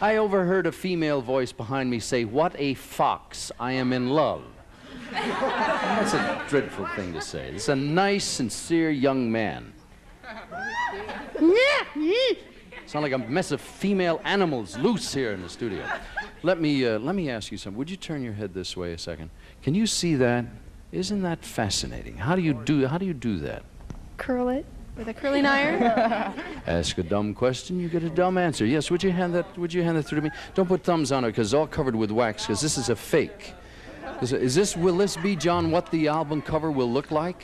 I overheard a female voice behind me say, "What a fox, I am in love." That's a dreadful thing to say. It's a nice, sincere young man. Sound like a mess of female animals loose here in the studio. Let me ask you something. Would you turn your head this way a second? Can you see that? Isn't that fascinating? How do you do that? Curl it with a curling iron. Ask a dumb question, you get a dumb answer. Yes, would you hand that through to me? Don't put thumbs on it, because it's all covered with wax, because this is a fake. Will this be, John, what the album cover will look like?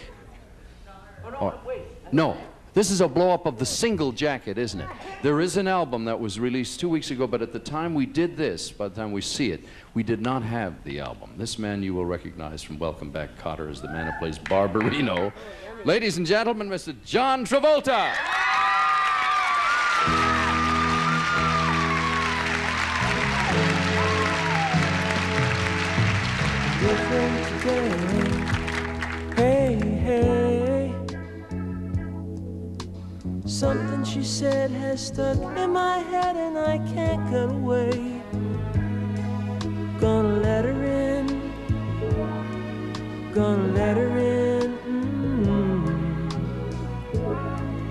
No. This is a blow-up of the single jacket, isn't it? There is an album that was released 2 weeks ago, but at the time we did this, by the time we see it, we did not have the album. This man you will recognize from Welcome Back, Kotter is the man who plays Barbarino. Ladies and gentlemen, Mr. John Travolta. Different today. Hey, hey. Something she said has stuck in my head and I can't get away. Gonna let her in. Gonna let her in.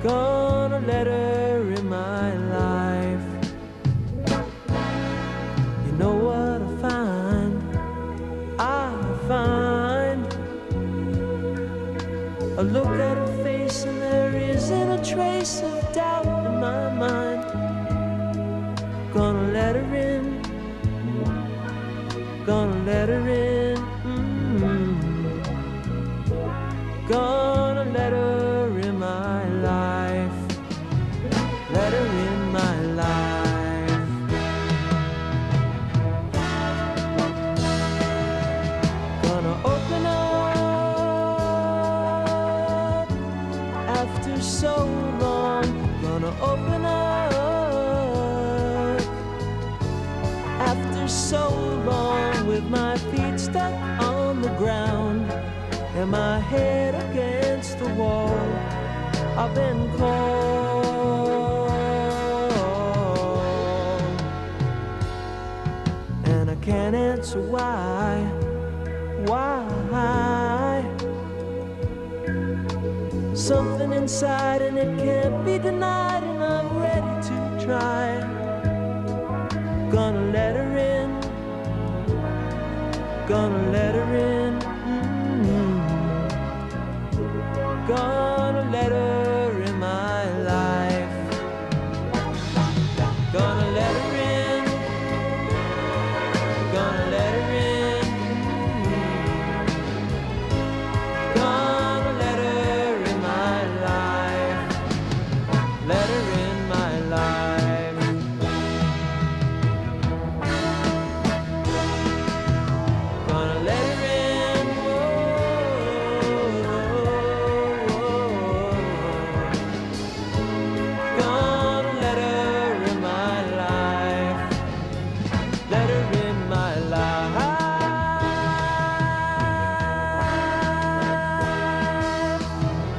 Gonna let her in my life. You know what I find? I look at her face and there isn't a trace of doubt in my mind. Gonna let her in. Gonna let her in. Gonna let her in my life. Let her in my life. Gonna open up after so long. Gonna open up after so long, with my feet stuck on the ground and my head against the wall. I've been called and I can't answer why. Something inside and it can't be denied, and I'm ready to try. Gonna let her in. Gonna let her in. Gonna let her in my life. Gonna let her in. Gonna let her in. Gonna let her in my life. Let her in my life. Gonna let her in. Gonna let her in my life. Let her in my life.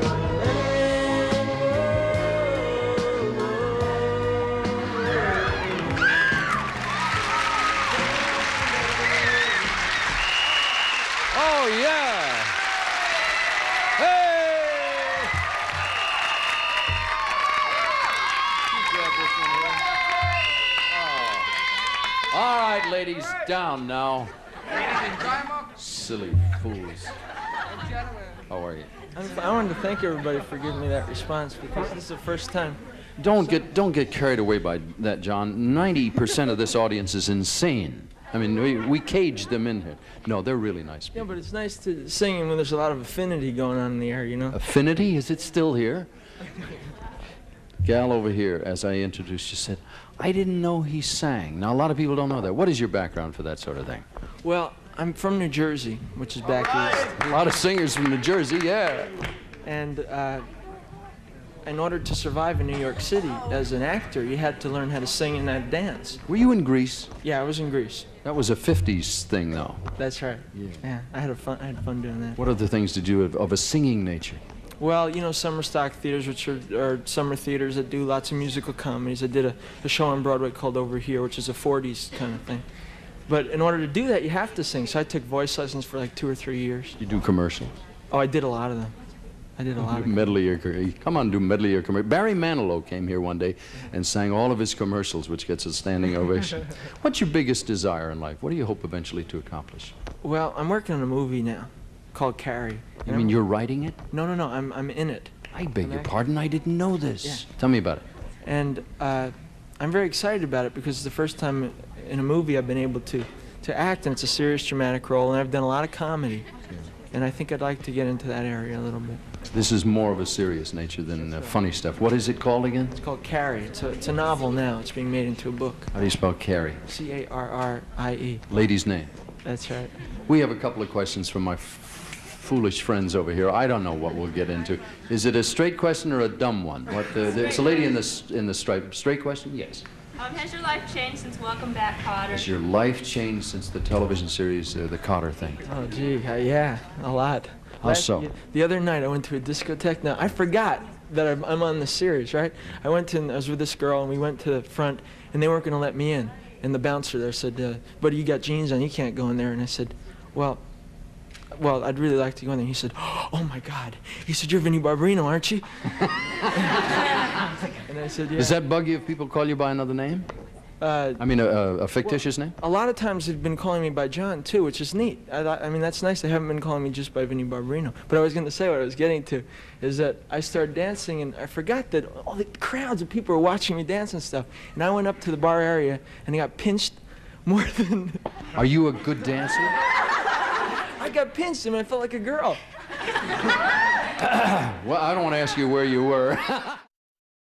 Gonna let her in. Oh, yeah. Hey! You grab this one here. Oh. All right, ladies, down now. Silly fools. How are you? I wanted to thank everybody for giving me that response, because this is the first time. Don't get carried away by that, John. 90% of this audience is insane. I mean, we caged them in here. No, they're really nice people. Yeah, but it's nice to sing when there's a lot of affinity going on in the air, you know? Affinity? Is it still here? Gal over here, as I introduced you, said, "I didn't know he sang." Now, a lot of people don't know that. What is your background for that sort of thing? Well, I'm from New Jersey, which is back east. A lot of singers from New Jersey, yeah. And in order to survive in New York City as an actor, you had to learn how to sing and dance. Were you in Greece? Yeah, I was in Greece. That was a 50s thing, though. That's right. Yeah, I had fun doing that. What other things did you have of a singing nature? Well, you know, summer stock theaters, which are summer theaters that do lots of musical comedies. I did a show on Broadway called Over Here, which is a 40s kind of thing. But in order to do that, you have to sing. So I took voice lessons for like 2 or 3 years. You do commercials? Oh, I did a lot of them. I did a lot of them. Medley your career. Come on, do medley your commercial. Barry Manilow came here one day and sang all of his commercials, which gets a standing ovation. What's your biggest desire in life? What do you hope eventually to accomplish? Well, I'm working on a movie now called Carrie. You mean you're writing it? No, I'm in it. I beg your pardon, I didn't know this. Yeah. Tell me about it. And I'm very excited about it because it's the first time in a movie I've been able to act, and it's a serious dramatic role, and I've done a lot of comedy. And I think I'd like to get into that area a little bit. This is more of a serious nature than funny stuff. What is it called again? It's called Carrie. It's a novel now. It's being made into a book. How do you spell Carrie? C-A-R-R-I-E. Lady's name. That's right. We have a couple of questions from my foolish friends over here. I don't know what we'll get into. Is it a straight question or a dumb one? It's a lady in the stripe. Straight question? Yes. Has your life changed since Welcome Back, Kotter? Has your life changed since the television series, the Kotter thing? Oh, gee, yeah, a lot. How so? The other night I went to a discotheque. Now, I forgot that I'm on the series, right? I was with this girl, and we went to the front, and they weren't going to let me in. And the bouncer there said, "Buddy, you got jeans on, you can't go in there." And I said, well, I'd really like to go in there. He said, "Oh, my God." He said, "You're Vinnie Barbarino, aren't you?" And I said, "Yeah." Does that bug you if people call you by another name? I mean, a fictitious name? A lot of times they've been calling me by John, too, which is neat. I mean, that's nice. They haven't been calling me just by Vinnie Barbarino. But I was going to say, what I was getting to is that I started dancing, and I forgot that all the crowds of people were watching me dance and stuff. And I went up to the bar area, and I got pinched more than... Are you a good dancer? I got pinched, and I felt like a girl. Well, I don't want to ask you where you were.